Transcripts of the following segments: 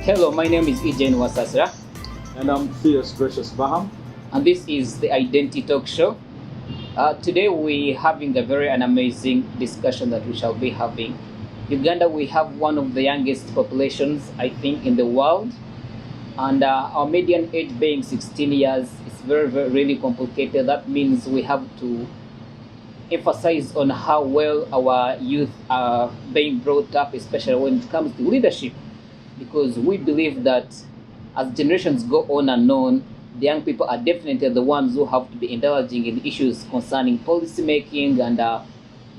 Hello, my name is Emmanuel Nuwasasira. And I'm Theus Gracious Baham. And this is the Identity Talk Show. Today we're having a very amazing discussion that we shall be having. Uganda, we have one of the youngest populations, I think, in the world. And our median age being 16 years is very, really complicated. That means we have to emphasize on how well our youth are being brought up, especially when it comes to leadership. Because we believe that as generations go on and on, the young people are definitely the ones who have to be indulging in issues concerning policy making and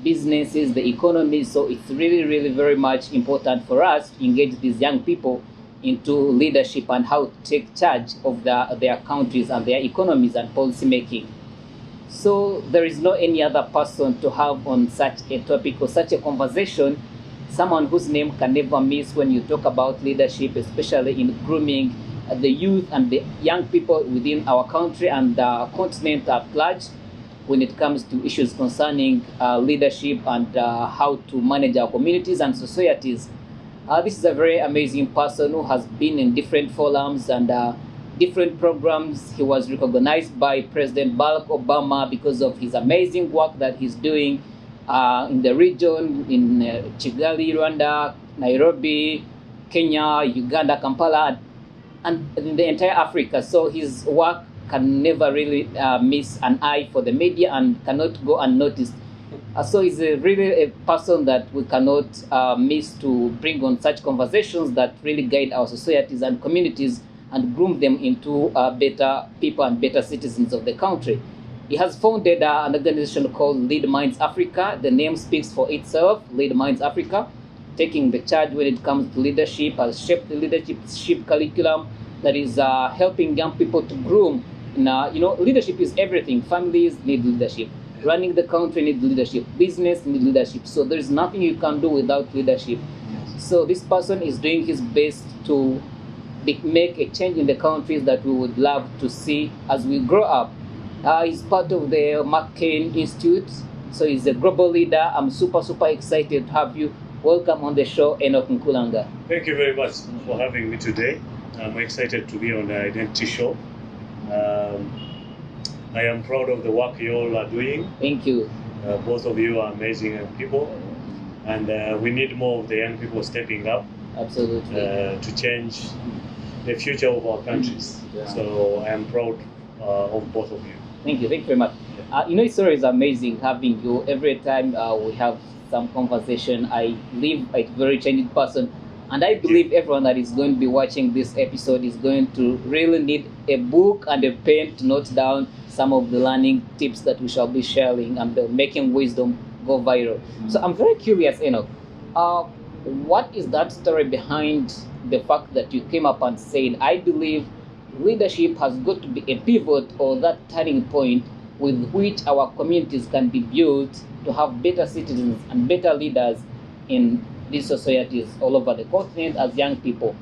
businesses, the economy. So it's really, really very much important for us to engage these young people into leadership and how to take charge of their countries and their economies and policy making. So there is no any other person to have on such a topic or such a conversation, someone whose name can never miss when you talk about leadership, especially in grooming the youth and the young people within our country and the continent at large when it comes to issues concerning leadership and how to manage our communities and societies. This is a very amazing person who has been in different forums and different programs. He was recognized by President Barack Obama because of his amazing work that he's doing in the region, in Kigali, Rwanda, Nairobi, Kenya, Uganda, Kampala, and in the entire Africa. So his work can never really miss an eye for the media and cannot go unnoticed. So he's really a person that we cannot miss to bring on such conversations that really guide our societies and communities and groom them into better people and better citizens of the country. He has founded an organization called LeadMinds Africa. The name speaks for itself, LeadMinds Africa, taking the charge when it comes to leadership, has shaped the leadership curriculum that is helping young people to groom. Leadership is everything. Families need leadership. Running the country needs leadership. Business needs leadership. So there is nothing you can do without leadership. So this person is doing his best to make a change in the countries that we would love to see as we grow up. He's part of the McCain Institute, so he's a global leader. I'm super excited to have you. Welcome on the show, Enoch Nkulanga. Thank you very much for having me today. I'm excited to be on the Identity Show. I am proud of the work you all are doing. Thank you. Both of you are amazing people, and we need more of the young people stepping up. Absolutely. To change the future of our countries. Yeah. So I am proud of both of you. Thank you very much. It's always amazing having you. Every time we have some conversation, I leave a very changed person. And I believe everyone that is going to be watching this episode is going to really need a book and a pen to note down some of the learning tips that we shall be sharing and making wisdom go viral. So I'm very curious, Enoch. What is that story behind the fact that you came up and said, I believe leadership has got to be a pivot or that turning point with which our communities can be built to have better citizens and better leaders in these societies all over the continent as young people?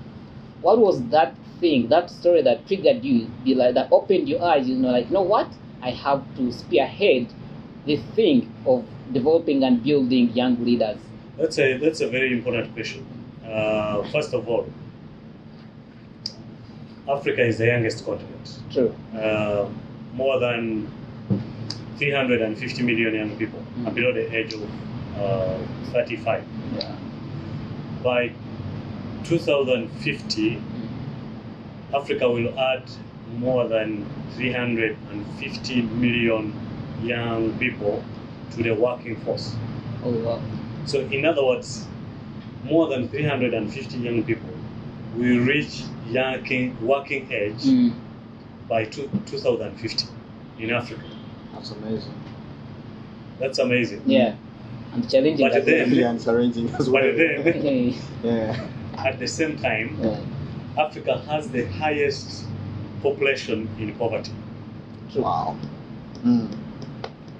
What was that thing, that story that triggered you, that opened your eyes, you know what? I have to spearhead the thing of developing and building young leaders. That's a very important question. First of all, Africa is the youngest continent. True. More than 350 million young people are below the age of 35. Yeah. By 2050, Africa will add more than 350 million young people to the working force. Oh, wow. So in other words, more than 350 young people will reach working age by 2050 in Africa. That's amazing. That's amazing. Yeah. And challenging. But then, Yeah, it's arranging as well. but then Yeah. at the same time, Africa has the highest population in poverty. Wow.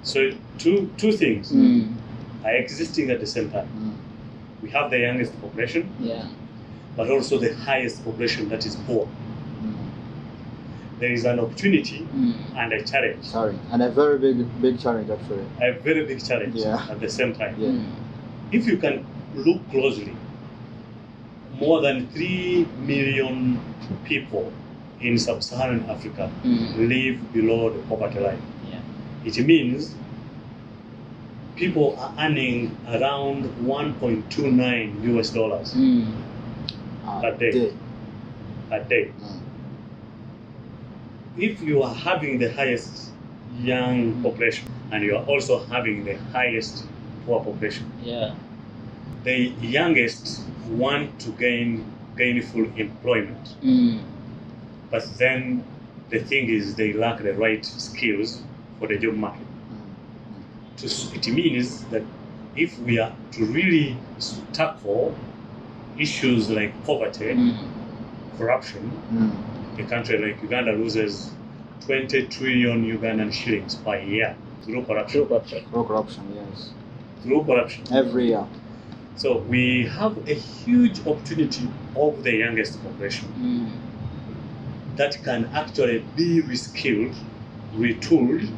So two things are existing at the same time. We have the youngest population, Yeah. but also the highest population that is poor. There is an opportunity and a challenge. Sorry, and a very big challenge actually. A very big challenge Yeah. at the same time. Yeah. If you can look closely, more than 3 million people in sub-Saharan Africa live below the poverty line. Yeah. It means people are earning around 1.29 US dollars a day. A day. If you are having the highest young population and you are also having the highest poor population, Yeah. the youngest want to gain gainful employment. But then the thing is they lack the right skills for the job market. It means that if we are to really tackle issues like poverty, corruption, a country like Uganda loses 20 trillion Ugandan shillings per year through corruption. Through corruption, yes. Through corruption. Every year. So we have a huge opportunity of the youngest population that can actually be reskilled, retooled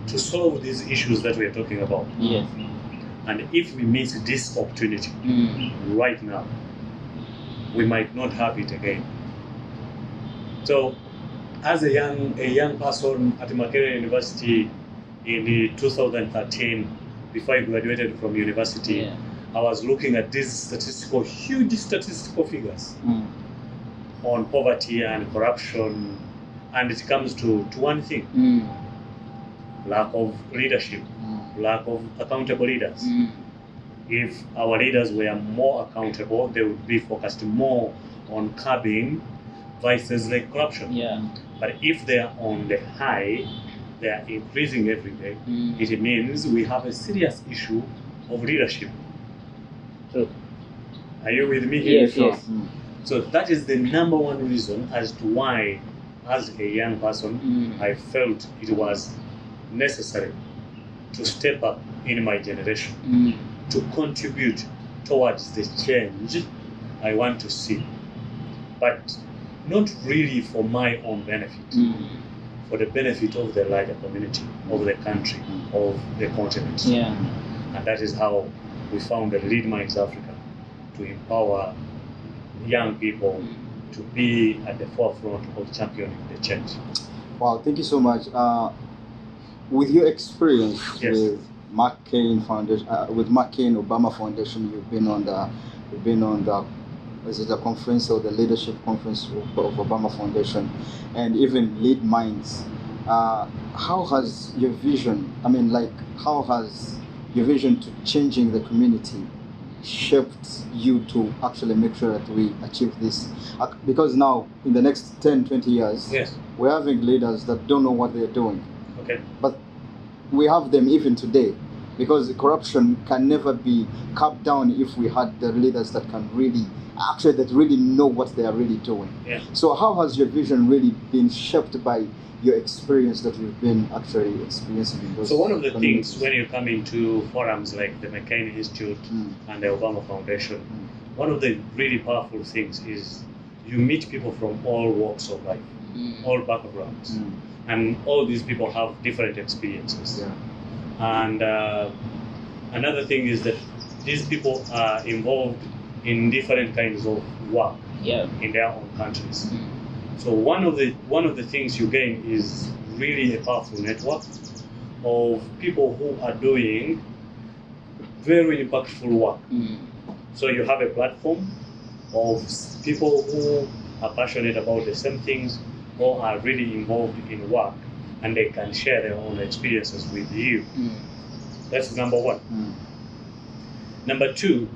to solve these issues that we are talking about. Yes. And if we miss this opportunity right now, we might not have it again. So, as a young person at Makerere University in 2013, before I graduated from university, I was looking at these huge statistical figures on poverty and corruption, and it comes to one thing: lack of leadership, lack of accountable leaders. If our leaders were more accountable, they would be focused more on curbing vices like corruption. Yeah. But if they are on the high, they are increasing every day. It means we have a serious issue of leadership. True. Are you with me here? Yes, yes. So that is the number one reason as to why, as a young person, I felt it was necessary to step up in my generation to contribute towards the change I want to see. But not really for my own benefit, for the benefit of the larger community, of the country, of the continent. Yeah. And that is how we founded LeadMinds Africa, to empower young people to be at the forefront of championing the change. Wow, thank you so much. With your experience Yes. with McCain Foundation, with McCain Obama Foundation, you've been on the is it the conference or the leadership conference of Obama Foundation, and even LeadMinds. How has your vision? How has your vision to changing the community shaped you to actually make sure that we achieve this? Because now, in the next 10, 20 years, Yes. we're having leaders that don't know what they're doing. Okay. But we have them even today, because corruption can never be cut down if we had the leaders that can really know what they are really doing. Yeah. So how has your vision really been shaped by your experience that you've been actually experiencing in those So one of the communities? things when you come into forums like the McCain Institute and the Obama Foundation, one of the really powerful things is you meet people from all walks of life, all backgrounds, and all these people have different experiences. Yeah. And another thing is that these people are involved in different kinds of work in their own countries. So one of the things you gain is really a powerful network of people who are doing very impactful work. So you have a platform of people who are passionate about the same things or are really involved in work, and they can share their own experiences with you. That's number one. Number two,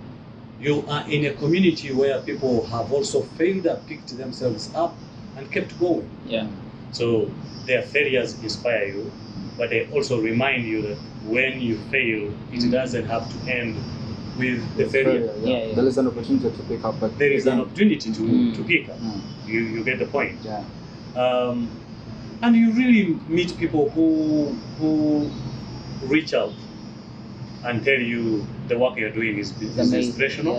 you are in a community where people have also failed and picked themselves up and kept going. Yeah. So their failures inspire you, but they also remind you that when you fail, it doesn't have to end with the failure. Yeah. There is an opportunity to pick up, but There is an again, opportunity to pick up. You get the point. Yeah. And you really meet people who reach out and tell you the work you're doing is inspirational.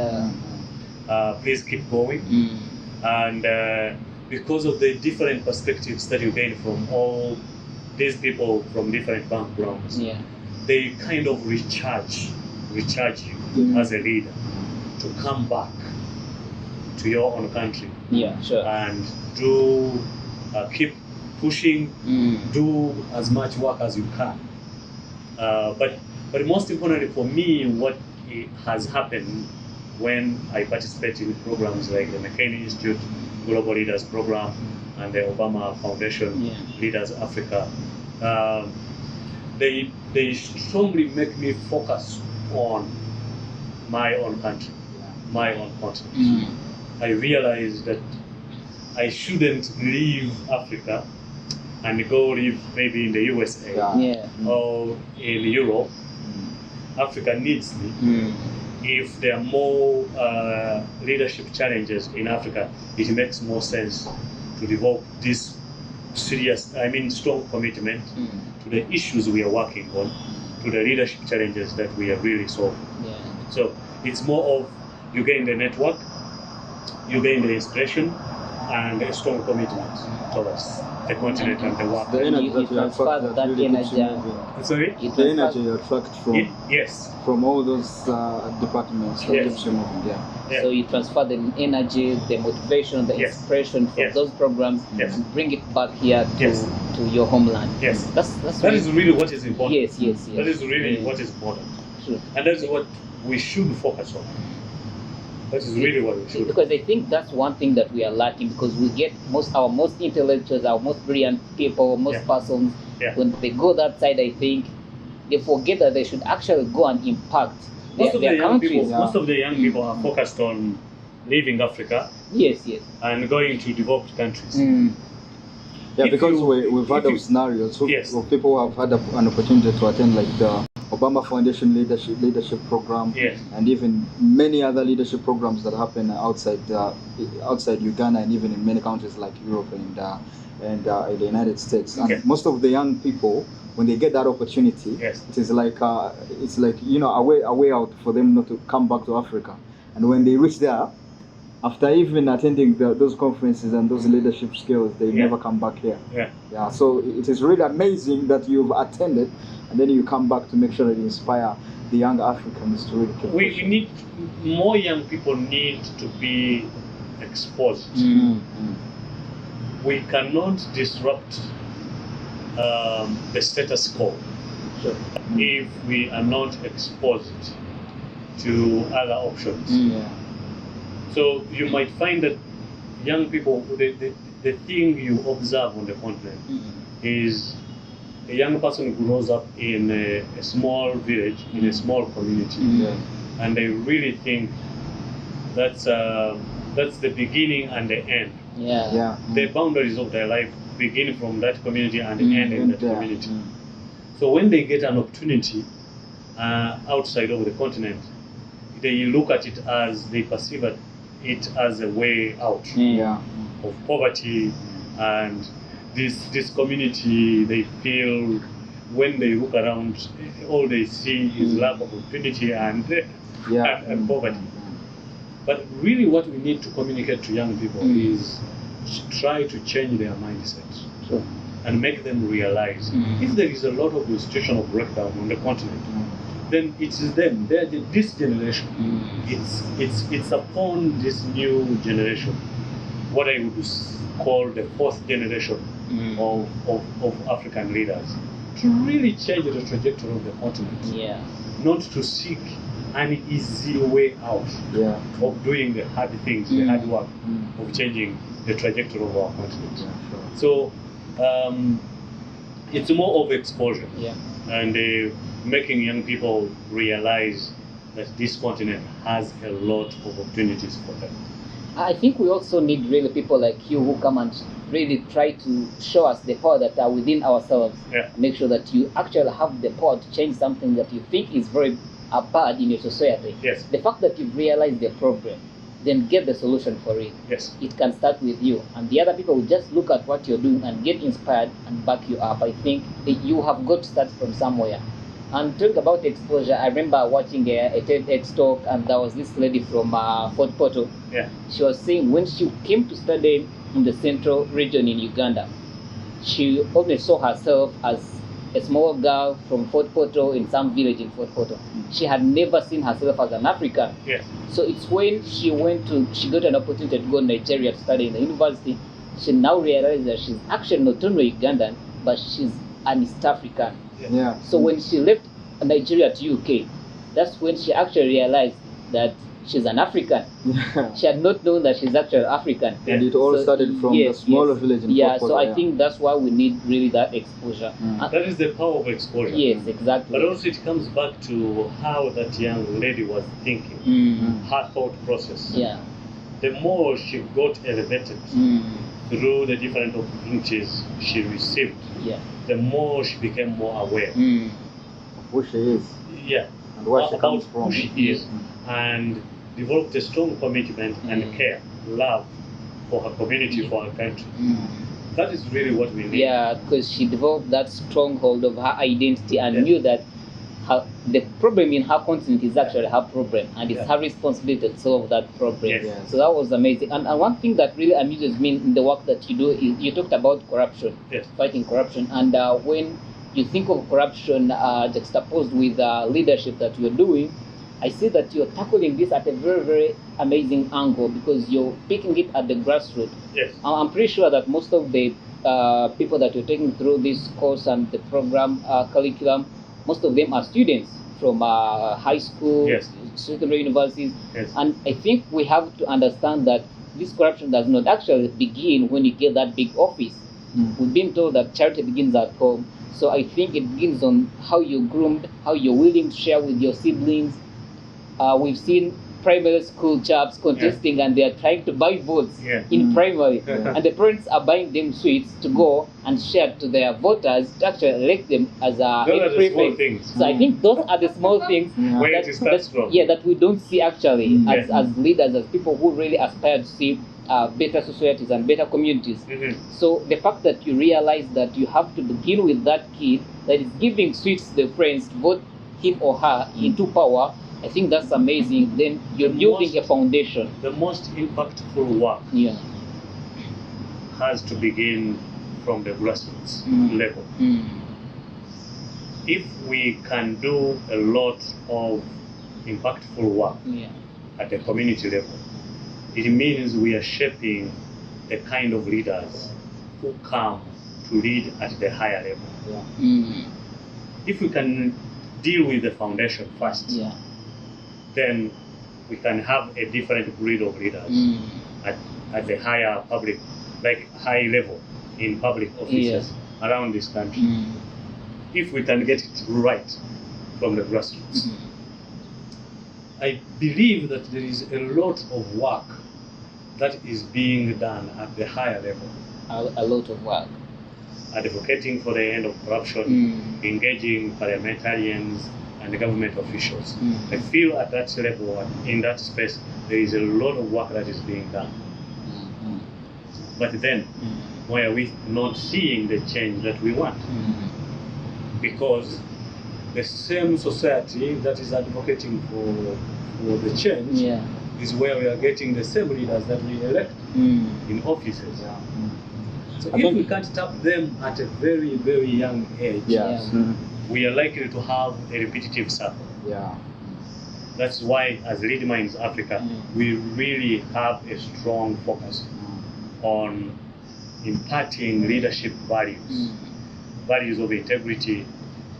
Yeah. Please keep going. And because of the different perspectives that you gain from all these people from different backgrounds, they kind of recharge you as a leader to come back to your own country. Yeah, sure. And do keep pushing, do as much work as you can. But most importantly for me, what has happened when I participate in programs like the McCain Institute Global Leaders Program and the Obama Foundation Leaders Africa, they strongly make me focus on my own country, my own continent. I realized that I shouldn't leave Africa and go live maybe in the USA or in Europe. Africa needs me. If there are more leadership challenges in Africa, it makes more sense to develop this strong commitment to the issues we are working on, to the leadership challenges that we are really solving. So it's more of you gain the network, you gain the inspiration, and a strong commitment towards the continent and the work. The energy that you transfer attract that really keeps you energy. moving. Sorry? The energy you attract from all those departments that keeps you moving. So you transfer the energy, the motivation, the inspiration from those programs and bring it back here to your homeland. That is really what is important. Yes. That is really what is important. True. And that is what we should focus on. That is really what we should. Because I think that's one thing that we are lacking, because we get our most intellectuals, our most brilliant people, most persons, when they go that side, I think they forget that they should actually go and impact their countries. Most of the young people are focused on leaving Africa. Yes. And going to developed countries. Because we've had of scenarios of people who have had an opportunity to attend like the Obama Foundation leadership program, and even many other leadership programs that happen outside Uganda and even in many countries like Europe and the United States. And most of the young people, when they get that opportunity, it is like a way out for them not to come back to Africa. And when they reach there, after even attending those conferences and those leadership skills, they never come back here. So it is really amazing that you've attended, and then you come back to make sure that you inspire the young Africans to really keep pushing. We need more young people need to be exposed. We cannot disrupt the status quo if we are not exposed to other options. So you might find that young people, the thing you observe on the continent is a young person grows up in a small village, in a small community, and they really think that's the beginning and the end. The boundaries of their life begin from that community and end in that community. So when they get an opportunity outside of the continent, they look at it as, they perceive it as a way out of poverty, and this community, they feel when they look around, all they see is lack of opportunity and poverty. But really what we need to communicate to young people is try to change their mindset and make them realize if there is a lot of institutional breakdown on the continent, then it is them. They're this generation. It's upon this new generation, what I would call the fourth generation of African leaders, to really change the trajectory of the continent. Not to seek an easy way out of doing the hard things, the hard work of changing the trajectory of our continent. So it's more of exposure and making young people realize that this continent has a lot of opportunities for them. I think we also need really people like you who come and really try to show us the power that are within ourselves. Make sure that you actually have the power to change something that you think is very bad in your society. The fact that you've realized the problem, then get the solution for it. It can start with you, and the other people will just look at what you're doing and get inspired and back you up. I think you have got to start from somewhere. And talking about exposure, I remember watching a TEDx talk, and there was this lady from Fort Portal. She was saying when she came to study in the central region in Uganda, she always saw herself as a small girl from Fort Portal in some village in Fort Portal. She had never seen herself as an African. Yes. So it's when she got an opportunity to go to Nigeria to study in the university, she now realized that she's actually not only Ugandan, but she's an East African. Yeah. So when she left Nigeria to UK, that's when she actually realized that she's an African. Yeah. She had not known that she's actually African. And it all started from the smaller village in Fort Portal. So I think that's why we need really that exposure. That is the power of exposure. Yes, exactly. But also it comes back to how that young lady was thinking, her thought process. Yeah. The more she got elevated through the different opportunities she received, the more she became more aware of who she is. Yeah. And where she about comes from. who she is, and developed a strong commitment and care, love for her community, for her country. That is really what we need. Yeah, because she developed that stronghold of her identity and knew that the problem in her continent is actually her problem, and it's her responsibility to solve that problem. Yes. So that was amazing. And one thing that really amuses me in the work that you do is you talked about corruption, fighting corruption, and when you think of corruption juxtaposed with leadership that you're doing, I see that you're tackling this at a very, very amazing angle because you're picking it at the grassroots. Yes. I'm pretty sure that most of the people that you're taking through this course and the program curriculum, most of them are students from high school, secondary universities. Yes. And I think we have to understand that this corruption does not actually begin when you get that big office. We've been told that charity begins at home. So I think it begins on how you're groomed, how you're willing to share with your siblings. We've seen primary school chaps contesting and they're trying to buy votes in primary. And the parents are buying them sweets to go and share to their voters to actually elect them as a head prefect. So I think those are the small things that we don't see actually as leaders, as people who really aspire to see better societies and better communities. So the fact that you realize that you have to begin with that kid that is giving sweets to the friends to vote him or her into power, I think that's amazing. Then you're building a foundation. The most impactful work has to begin from the grassroots level. If we can do a lot of impactful work at the community level, it means we are shaping the kind of leaders who come to lead at the higher level. If we can deal with the foundation first, then we can have a different breed of leaders at the higher public, like high level in public offices around this country. If we can get it right from the grassroots. I believe that there is a lot of work that is being done at the higher level. A lot of work. Advocating for the end of corruption, engaging parliamentarians and government officials. I feel at that level, in that space, there is a lot of work that is being done. But then, why are we not seeing the change that we want? Because the same society that is advocating for the change is where we are getting the same leaders that we elect in offices. So if we can't tap them at a very, very young age, we are likely to have a repetitive cycle. That's why, as LeadMinds Africa, we really have a strong focus on imparting leadership values, values of integrity,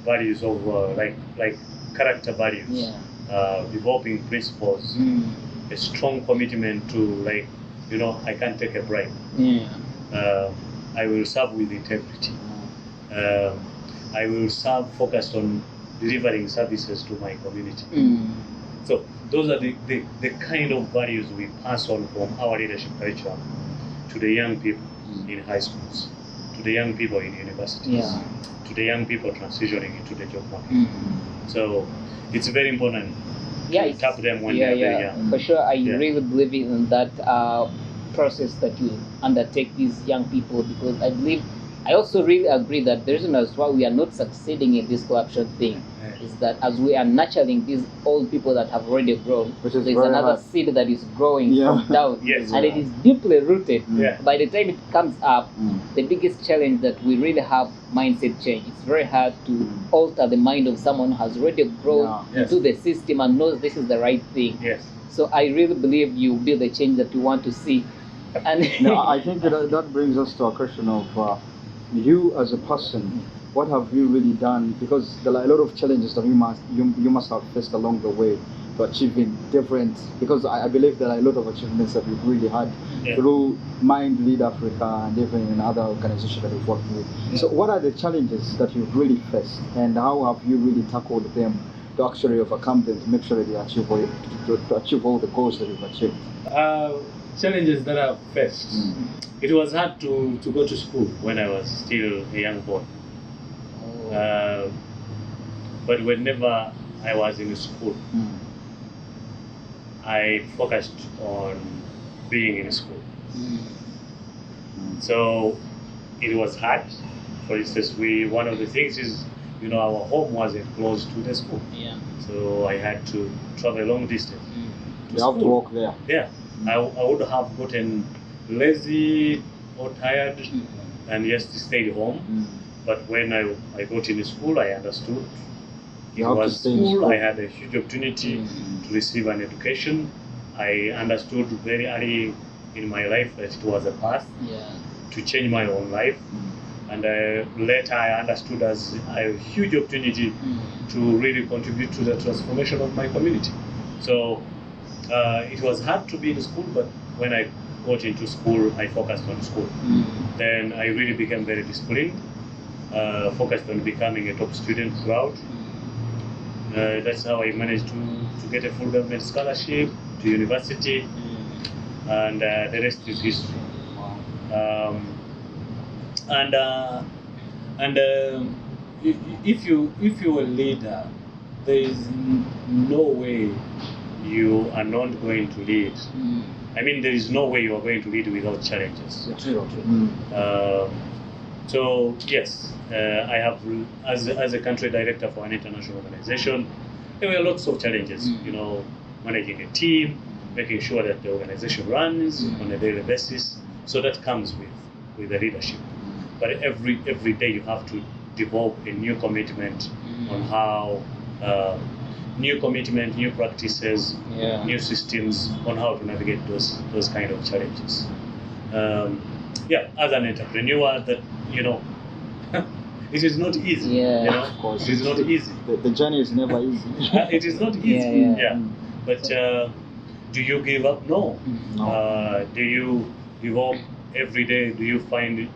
values of like character values, developing principles, a strong commitment to I can't take a bribe. I will serve with integrity. I will serve focused on delivering services to my community. So those are the kind of values we pass on from our leadership curriculum to the young people in high schools, to the young people in universities, to the young people transitioning into the job market. So it's very important to tap them when they're very young. For sure, I really believe in that process that you undertake these young people, because I also really agree that the reason why we are not succeeding in this corruption thing is that as we are nurturing these old people that have already grown, there's another seed that is growing from down, and it is deeply rooted. By the time it comes up, the biggest challenge that we really have mindset change. It's very hard to alter the mind of someone who has already grown into the system and knows this is the right thing. Yes. So I really believe you be the change that you want to see. And I think that brings us to a question of you as a person. What have you really done? Because there are a lot of challenges that you must have faced along the way to achieving different. Because I believe there are a lot of achievements that you've really had through LeadMinds Africa and even in other organizations that you've worked with. So what are the challenges that you've really faced, and how have you really tackled them to actually overcome them to make sure that you achieve to achieve all the goals that you've achieved? Challenges that I've faced. It was hard to go to school when I was still a young boy. But whenever I was in school, I focused on being in school. So it was hard. For instance, one of the things is, our home wasn't close to the school. Yeah. So I had to travel a long distance. You have to walk there. Yeah. I would have gotten lazy or tired and just stayed home. But when I got in school, I understood it was school. I had a huge opportunity to receive an education. I understood very early in my life that it was a path to change my own life. And later I understood as a huge opportunity to really contribute to the transformation of my community. So it was hard to be in school, but when I got into school, I focused on school. Then I really became very disciplined, focused on becoming a top student throughout. That's how I managed to get a full government scholarship to university, and the rest is history. If you're a leader, there is no way you are not going to lead. I mean, there is no way you are going to lead without challenges. So yes, I have, as a country director for an international organization, there were lots of challenges. Managing a team, making sure that the organization runs on a daily basis. So that comes with the leadership. But every day you have to develop a new commitment on how, new commitment, new practices, new systems on how to navigate those kind of challenges. As an entrepreneur, that it is not easy. Of course, it is not easy. The journey is never easy. It is not easy. But do you give up? No. Do you develop every day?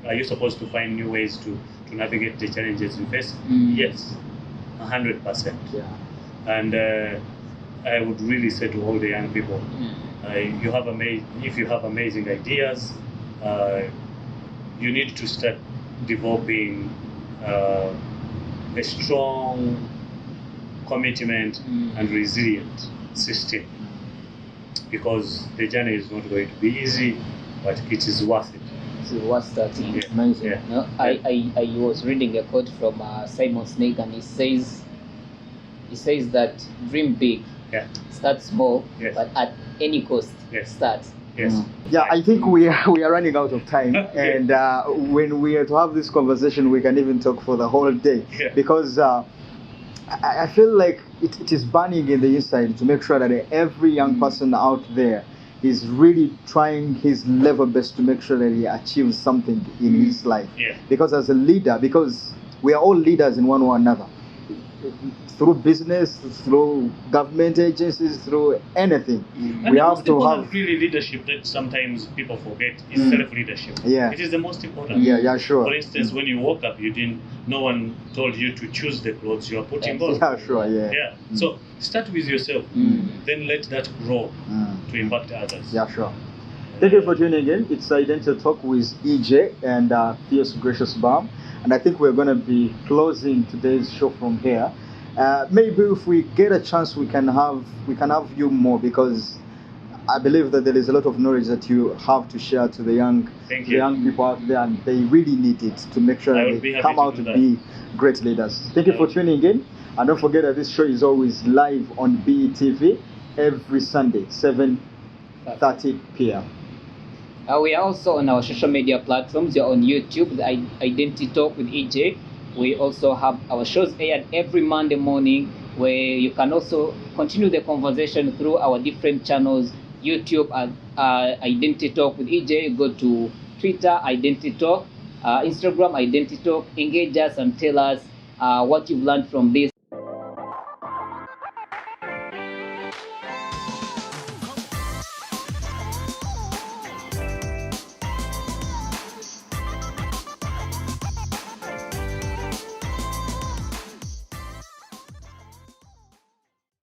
Are you supposed to find new ways to navigate the challenges you face? Yes, 100%. And I would really say to all the young people, if you have amazing ideas, you need to start developing a strong commitment and resilient system, because the journey is not going to be easy, but it is worth it. It's worth starting. Amazing. I was reading a quote from Simon Sinek, and he says that dream big, start small, but at any cost, start. Yes. I think we are running out of time, and when we are to have this conversation, we can even talk for the whole day, because I feel like it is burning in the inside to make sure that every young person out there is really trying his level best to make sure that he achieves something in his life. Because as a leader, because we are all leaders in one or another, through business, through government agencies, through anything. And we have to have really leadership that sometimes people forget is self-leadership. It is the most important. Sure. For instance, when you woke up, no one told you to choose the clothes you are putting on. So start with yourself, then let that grow to impact others. Sure. Thank you for tuning in. It's Identity Talk with EJ and Fierce Gracious Balm. And I think we're going to be closing today's show from here. Maybe if we get a chance, we can have you more, because I believe that there is a lot of knowledge that you have to share to the young people out there, and they really need it to make sure that they come out to be great leaders. Thank you for tuning in, and don't forget that this show is always live on BETV every Sunday, 7:30 p.m. We are also on our social media platforms. You're on YouTube, the Identity Talk with EJ. We also have our shows aired every Monday morning, where you can also continue the conversation through our different channels. YouTube at Identity Talk with EJ. Go to Twitter, Identity Talk, Instagram, Identity Talk. Engage us and tell us what you've learned from this.